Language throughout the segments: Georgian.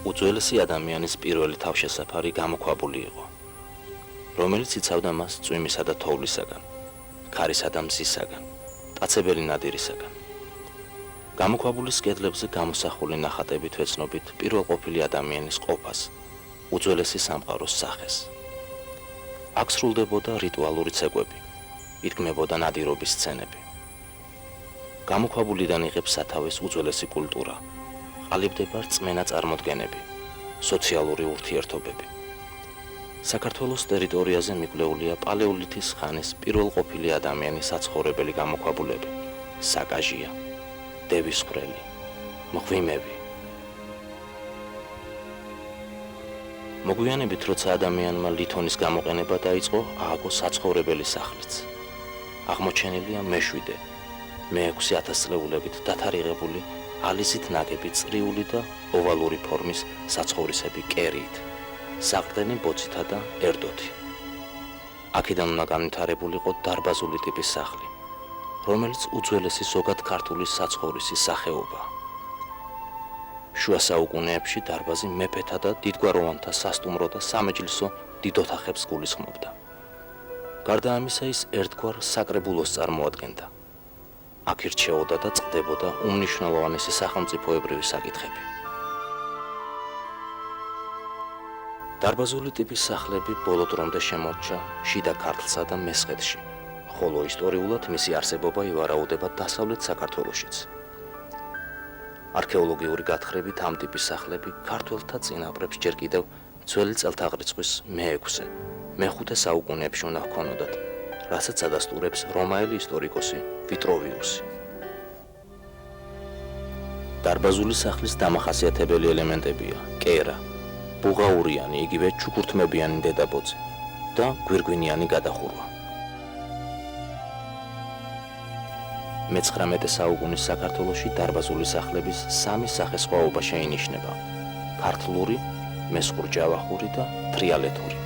უძველესი ადამიანის პირველი თავშესაფარი გამოქვაბული იყო, რომელიც იცავდა მას წვიმისა და თოვლისაგან, ქარისა და მზისაგან, ტაცებელი ნადირისაგან. გამოქვაბულის კედლებზე გამოსახული ნახატებით ვეცნობით პირველყოფილი ადამიანის ყოფას, უძველესი სამყაროს სახეს. აქ სრულდებოდა რიტუალური ცეკვები, იდგმებოდა ნადირობის სცენები. გამოქვაბულიდან იღებს სათავეს უძველესი კულტურა, ყალიბდება რწმენა წარმოდგენები, სოციალური ურთიერთობები. საქართველოს ტერიტორიაზე მიკვლეულია პალეოლითის ხანის პირველყოფილი ადამიანის საცხოვრებელი გამოქვაბულები, საკაჟია, დევის ხვრელი, მღვიმები. მოგვიანებით, როცა ადამიანმა ლითონის გამოყენება დაიწყო, ააგო საცხოვრებელი სახლიც. აღმოჩენილია მე-7, მე-6 წლეულებით დათარიღებული ალიზით ნაგები წრიული და ოვალური ფორმის საცხოვრისები კერიით, საყრდენი ბოძითა და ერდოთი. აქედან უნდა განვითარებულიყო დარბაზული ტიპის სახლი, რომელიც უძველესი ზოგად ქართული საცხოვრისის სახეობაა. შუა საუკუნეებში დარბაზი მეფეთა და დიდგვაროვანთა სასტუმრო და სამეჯლისო დიდ ოთახებს გულისხმობდა. გარდა ამისა, ის ერთგვარ საკრებულოს წარმოადგენდა. აქ ირჩეოდა და წყდებოდა უმნიშვნელოვანესი სახელმწიფოებრივი საკითხები. დარბაზული ტიპის სახლები ბოლო დრომდე შემორჩა შიდა ქართლსა და მესხეთში, ხოლო ისტორიულად მისი არსებობა ივარაუდება დასავლეთ საქართველოშიც. არქეოლოგიური გათხრებით ამ ტიპის სახლები ქართველთა წინაპრებს ჯერ კიდევ ძველი წელთაღრიცხვის მე-6, მე-5 საუკუნეებში უნდა ჰქონოდათ, რასაც ადასტურებს რომაელი ისტორიკოსი ვიტროვიუსი. დარბაზული სახლის დამახასიათებელი ელემენტებია კერა, ბუღაურიანი, იგივე ჩუქურთმებიანი დედაბოძი და გვირგვინიანი გადახურვა. მე-19 საუკუნის საქართველოში დარბაზული სახლების სამი სახესხვაობა შეინიშნება: ქართლური, მესხურჯავახური და თრიალეთური.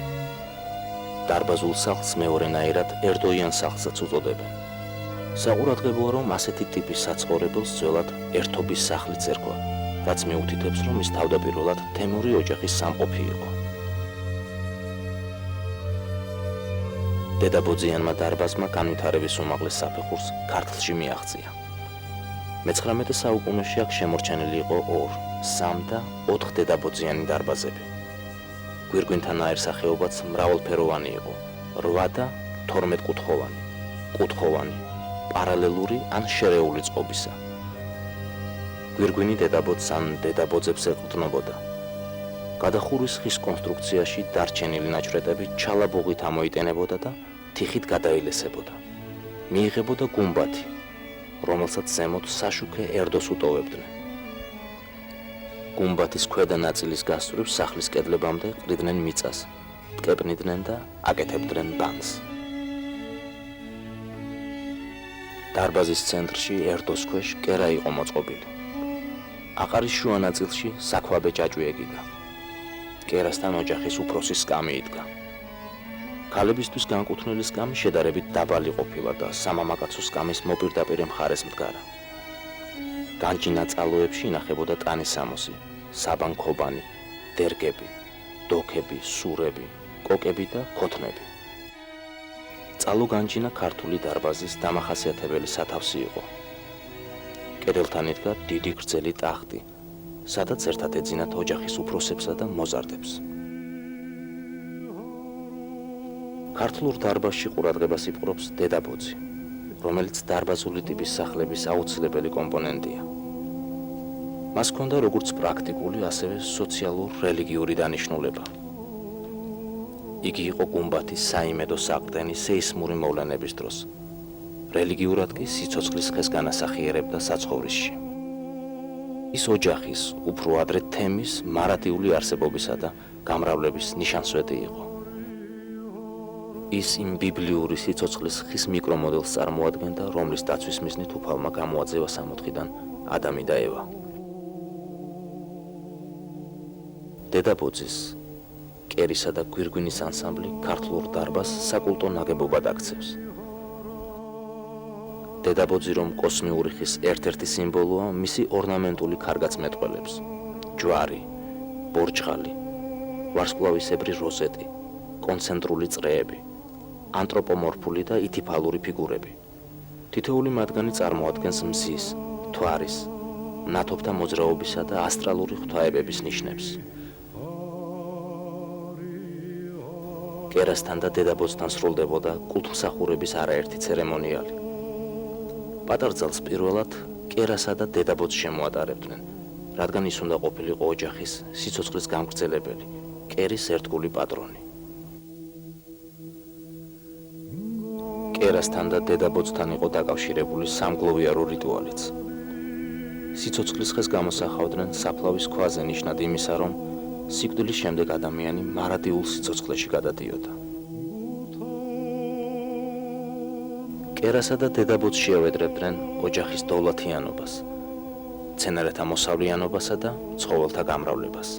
დარბაზულ სახლს მეორენაირად ერდოიან სახლსაც უწოდებენ. საყურადღებოა, რომ ასეთი ტიპის საცხოვრებელს ძველად ერთობის სახლიც ერქვა, რაც მიუთითებს, რომ ის თავდაპირველად თემური ოჯახის სამყოფი იყო. დედაბოძიანმა დარბაზმა განვითარების უმაღლეს საფეხურს ქართლში მიაღწია. მე-19 საუკუნეში აქ შემორჩენილი იყო 2, 3 და 4 დედაბოძიანი დარბაზები. გვირგვინთან აირსახეობაც მრავალფეროვანი იყო: 8 და 12 კუთხოვანი, კუთხოვანი, პარალელური ან შერეული წყობისა. გვირგვინი დედაბოძს ან დედაბოძებს ეყრდნობოდა. გადახურვის ხის კონსტრუქციაში დარჩენილი ნაჭრეტები ჩალაბუღით ამოიტენებოდა და თიხით გადაილესებოდა. მიიღებოდა გუმბათი, რომელსაც ზემოთ საშუქე ერდოს უტოვებდნენ. გუმბათის ქვედა ნაწილის გასწვრივ სახლის კედლებამდე ყრიდნენ მიწას, ტკეპნიდნენ და აკეთებდნენ ბანს. დარბაზის ცენტრში ერდოს ქვეშ კერა იყო მოწყობილი. აყარის შუა ნაწილში საქვაბე ჭაჭვი ეკიდა. კერასთან ოჯახის უფროსი სკამი იდგა. ქალებისთვის განკუთვნილი სკამი შედარებით დაბალი ყოფილა და სამამაკაცო სკამის მოპირდაპირე მხარეს მდგარა. განჯინა წალოებში ინახებოდა ტანის სამოსი, საბანქობანი, დერგები, დოქები, სურები, კოკები და ქოთნები. წალო-განჯინა ქართული დარბაზის დამახასიათებელი სათავსი იყო. კედელთან იდგა დიდი გრძელი ტახტი, სადაც ერთად ეძინათ ოჯახის უფროსებსა და მოზარდებს. ქართლურ დარბაზში ყურადღებას იპყრობს დედაბოძი, რომელიც დარბაზული ტიპის სახლების აუცილებელი კომპონენტია. მას ჰქონდა როგორც პრაქტიკული, ასევე სოციალურ-რელიგიური დანიშნულება. იგი იყო გუმბათის საიმედო საყრდენი სეისმური მოვლენების დროს, რელიგიურად კი სიცოცხლის ხეს განასახიერებდა საცხოვრისში. ის ოჯახის, უფრო ადრე თემის, მარადიული არსებობისა და გამრავლების ნიშანსვეტი იყო. ის იმ ბიბლიური სიცოცხლის ხის მიკრომოდელს წარმოადგენდა, რომლის დაცვის მიზნით უფალმა გამოაძევა სამოთხიდან ადამი და ევა. დედაბოძის, კერისა და გვირგვინის ანსამბლი ქართლურ დარბაზს საკულტო ნაგებობად აქცევს. დედაბოძი, რომ კოსმიური ხის ერთ-ერთი სიმბოლოა, მისი ორნამენტული ქარგაწმეტყველებს, ჯვარი, ბორჯღალი, ვარსკვლავისებრი როზეტი, კონცენტრული წრეები, ანთროპომორფული და ითიფალური ფიგურები. თითოეული მათგანი წარმოადგენს მზის, მთვარის, ნათობთა მოძრაობისა და ასტრალური ღვთაებების ნიშნებს. კერასთან და დედაბოძთან სრულდებოდა კულტმსახურების არაერთი ცერემონიალი. პატარძალს პირველად კერასა და დედაბოძს შემოატარებდნენ, რადგან ის უნდა ყოფილიყო ოჯახის სიცოცხლის გამგრძელებელი, კერის ერთგული პატრონი. კერასთან და დედაბოძთან იყო დაკავშირებული სამგლოვიარო რიტუალიც. სიცოცხლის ხეს გამოსახავდნენ საფლავის ქვაზე ნიშნად იმისა, რომ სიკვდილის შემდეგ ადამიანი მარადიულ სიცოცხლეში გადადიოდა. კერასა და დედაბოძს შეევედრებდნენ ოჯახის დოვლათიანობას, მცენარეთა მოსავლიანობასა და ცხოველთა გამრავლებას.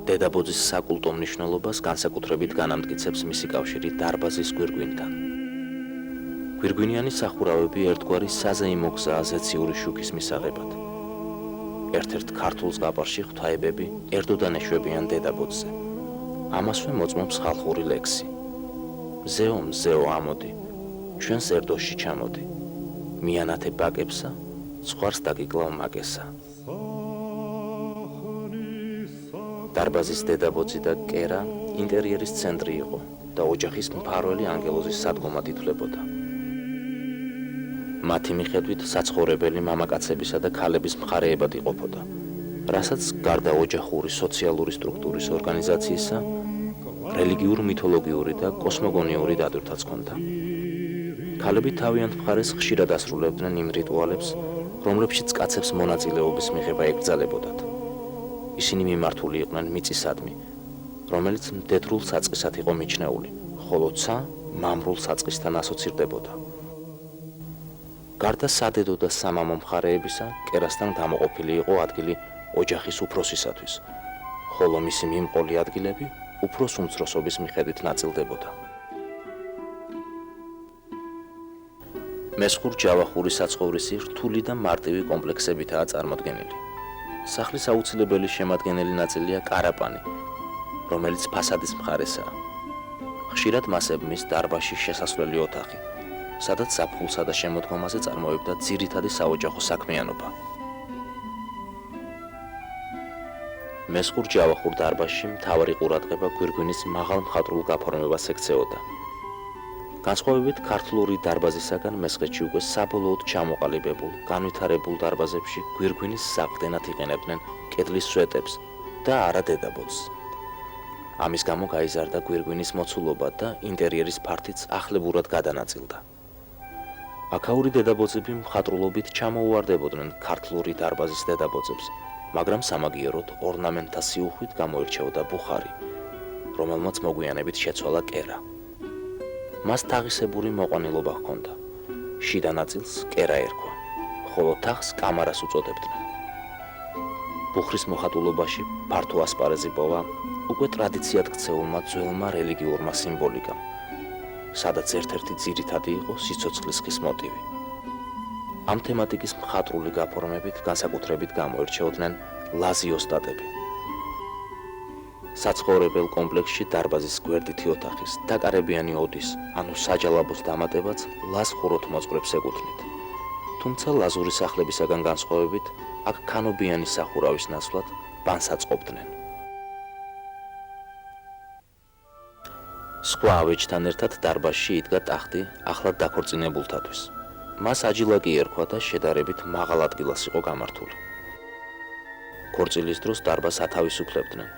დედაბოძის საკულტო მნიშვნელობას განსაკუთრებით განამტკიცებს მისი კავშირი დარბაზის გვირგვინთან. გვირგვინიანი სახურავები ერთგვარი საზეიმო გზაა ზეციური შუქის მისაღებად. ერთ-ერთ ქართულ ზღაპარში ღვთაებები ერთოდან ეშვებიან დედაბოძზე. ამასვე მოწმობს ხალხური ლექსი. მზეო, მზეო ამოდი, ჩვენს ერდოში ჩამოდი. მიანათე ბაკებსა, ცხვარს დაგიკლავ მაგესა. დარბაზის დედაბოძი და კერა ინტერიერის ცენტრი იყო და ოჯახის მფარველი ანგელოზის სადგომად ითვლებოდა. მათი მიხედვით საცხოვრებელი მამაკაცებისა და ქალების მხარეებად იყოფოდა, რასაც გარდა ოჯახური სოციალური სტრუქტურის ორგანიზაციისა, რელიგიურ-მითოლოგიური და კოსმოგონიური დატვირთვაც ჰქონდა. ქალები თავიანთ მხარეს ხშირად ასრულებდნენ იმ რიტუალებს, რომლებშიც კაცებს მონაწილეობის მიღება ეკრძალებოდათ. ისინი მიმართული იყვნენ მიწისადმი, რომელიც მდედრულ საწყისად იყო მიჩნეული, ხოლო ცა მამრულ საწყისთან ასოცირდებოდა. გარდა სადედო და სამამო მხარეებისა, კერასთან გამოყოფილი იყო ადგილი ოჯახის უფროსისათვის, ხოლო მისი მიმყოლი ადგილები უფროს უმცროსობის მიხედვით ნაწილდებოდა. მესხურ ჯავახური საცხოვრისი რთული და მარტივი კომპლექსებითაა წარმოდგენილი. სახლის აუცილებელი შემადგენელი ნაწილია კარაპანი, რომელიც ფასადის მხარესაა. ხშირად მას ებმის დარბაზში შესასვლელი ოთახი, სადაც ზაფხულსა და შემოდგომაზე წარმოებდა ძირითადი საოჯახო საქმიანობა. მესხურ ჯავახურ დარბაზში მთავარი ყურადღება გვირგვინის მაღალ მხატვრულ გაფორმებას ექცეოდა. განსხვავებით ქართლური დარბაზისაგან მესხეთში უკვე საბოლოოდ ჩამოყალიბებულ, განვითარებულ დარბაზებში გვირგვინის საყრდენად იყენებდნენ კედლის სვეტებს და არა დედაბოძს. ამის გამო გაიზარდა გვირგვინის მოცულობა და ინტერიერის ფართიც ახლებურად გადანაწილდა. აქაური დედაბოძები მხატვრულობით ჩამოუვარდებოდნენ ქართლური დარბაზის დედაბოძებს, მაგრამ სამაგიეროდ ორნამენტთა სიუხვით გამოირჩეოდა ბუხარი, რომელმაც მოგვიანებით შეცვალა კერა. მას თაღისებური მოყვანილობა ჰქონდა. შიდა ნაწილს კერა ერქვა, ხოლო თაღს კამარას უწოდებდნენ. ბუხრის მოხატულობაში ფართო ასპარეზი პოვა უკვე ტრადიციად ქცეულმა ძველმა რელიგიურმა სიმბოლიკამ, სადაც ერთ-ერთი ძირითადი იყო სიცოცხლის ხის მოტივი. ამ თემატიკის მხატვრული გაფორმებით განსაკუთრებით გამოირჩეოდნენ ლაზი ოსტატები. საცხოვრებელ კომპლექსში დარბაზის გვერდითი ოთახის დაკარებიანი ოდის, ანუ საჯალაბოს დამატებაც ლაზ ხუროთმოძღვრებს ეკუთვნით. თუმცა ლაზური სახლებისაგან განსხვავებით, აქ ქანობიანი სახურავის ნაცვლად ბანს აწყობდნენ. სხვა ავეჯთან ერთად დარბაზში იდგა ტახტი ახლად დაქორწინებულთათვის. მას აჯილაკი ერქვა და შედარებით მაღალ ადგილას იყო გამართული. ქორწილის დროს დარბაზს ათავისუფლებდნენ.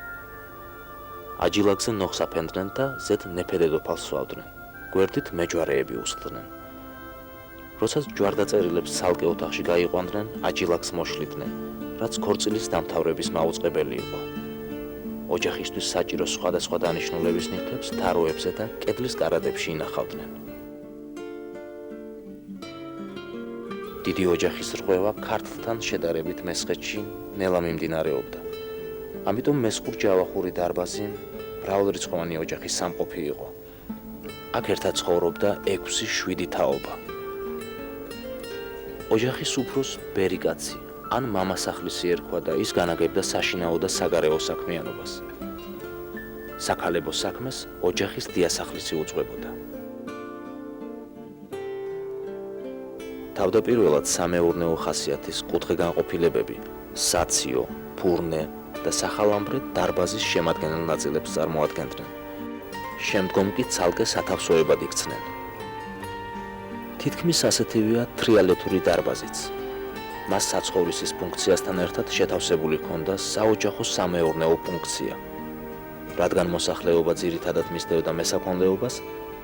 აჯილაკზე ნოხს აფენდნენ და ზედ ნეფედედოფალს სვავდნენ. გვერდით მეჯვარეები უსხდნენ. როდესაც ჯვარდაწერილებს ცალკე ოთახში გაიყვანდნენ, აჯილაკს მოშლიდნენ, რაც ქორწილის დამთავრების მაუწყებელი იყო. ოჯახისთვის საჭირო სხვადასხვა დანიშნულების ნივთებს თაროებზე და კედლის კარადებში ინახავდნენ. დიდი ოჯახის რღვევა ქართლთან შედარებით მესხეთში ნელა მიმდინარეობდა. ამიტომ მესხურ ჯავახური დარბაზი მრავალრიცხოვანი ოჯახის სამყოფი იყო. აქ ერთად ცხოვრობდა 6-7 თაობა. ოჯახის უფროს ბერი კაცი, ან მამასახლისი ერქვა და ის განაგებდა საშინაო და საგარეო საქმიანობას. საქალებო საქმეს ოჯახის დიასახლისი უძღვებოდა. თავდაპირველად სამეურნეო ხასიათის კუთხეგანყოფილებები საციო, ფურნე და სახალამბრე დარბაზის შემადგენელ ნაწილებს წარმოადგენდნენ. შემდგომ კი ცალკე სათავსოებად იქცნენ. თითქმის ასეთივეა თრიალეთური დარბაზიც. მას საცხოვრისის ფუნქციასთან ერთად შეთავსებული ჰქონდა საოჯახო სამეურნეო ფუნქცია. რადგან მოსახლეობა ძირითადად მისდევდა მესაქონლეობას,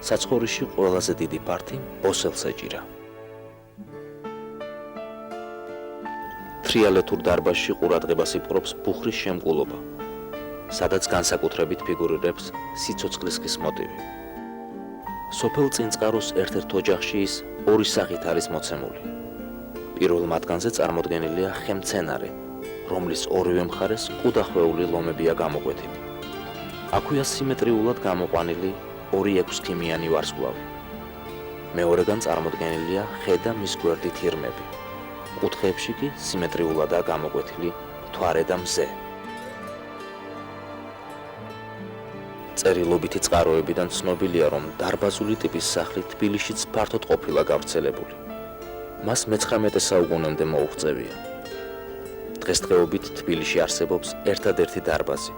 საცხოვრისში ყველაზე დიდი პარტი ბოსელს ეჭირა. თრიალეთურ დარბაზში ყურადღებას იპყრობს ბუხრის შემკულობა, სადაც განსაკუთრებით ფიგურირებს სიცოცხლის ხის მოტივი. სოფელ წინწყაროს ერთ-ერთ ოჯახში ის ორი სახით არის მოცემული. პირველ მათგანზე წარმოდგენილია ხემცენარე, რომლის ორივე მხარეს კუდახვეული ლომებია გამოკვეთილი. აქვეა სიმეტრიულად გამოყვანილი 2-6 ქიმიანი ვარსკვლავი. მეორეგან წარმოდგენილია ხე და მის გვერდით ირმები. კუთხეებში კი სიმეტრიულადაა გამოკვეთილი მთვარე და მზე. წერილობითი წყაროებიდან ცნობილია, რომ დარბაზული ტიპის სახლი თბილისშიც ფართოდ ყოფილა გავრცელებული. მას მე-19 საუკუნემდე მოუღწევია. დღესდღეობით თბილისში არსებობს ერთადერთი დარბაზი,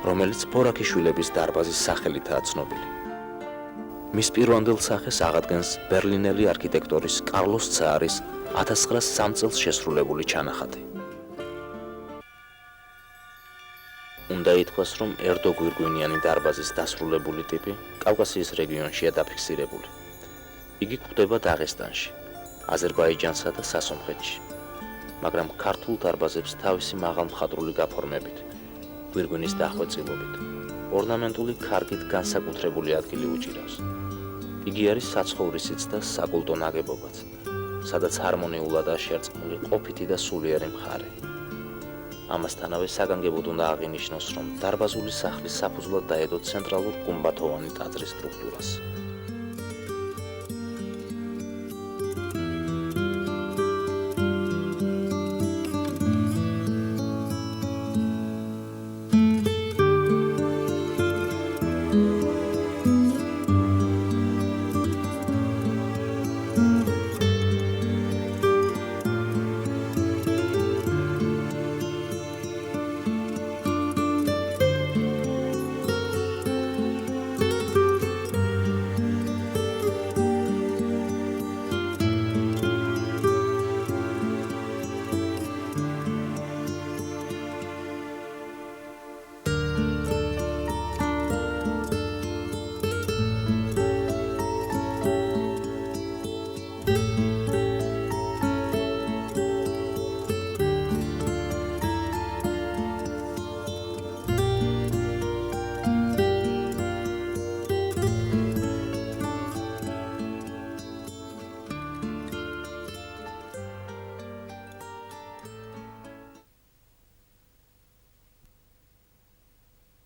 რომელიც ბორაქიშვილების დარბაზის სახელითაა ცნობილი. მის პირვანდელ სახეს აღადგენს ბერლინელი არქიტექტორის კარლოს ცაარის 1903 წელს შესრულებული ჩანახატი. უნდა ითქვას, რომ ერთოგვირგვინიანი დარბაზის დასრულებული ტიპი კავკასიის რეგიონშია დაფიქსირებული. იგი გვხვდება დაღესტანში, აზერბაიჯანსა და სასომხეთში, მაგრამ ქართულ დარბაზებს თავისი მაღალმხატვრული გაფორმებით, გვირგვინის დახვეწილობით, ორნამენტული ქარგით განსაკუთრებული ადგილი უჭირავს. იგი არის საცხოვრისიც და საკულტო ნაგებობაც, სადაც ჰარმონიულადაა შერწყმული ყოფითი და სულიერი მხარე. ამასთანავე საგანგებოდ უნდა აღინიშნოს, რომ დარბაზული სახლის საფუძვლად დაედო ცენტრალურ გუმბათოვანი ტაძრის სტრუქტურას.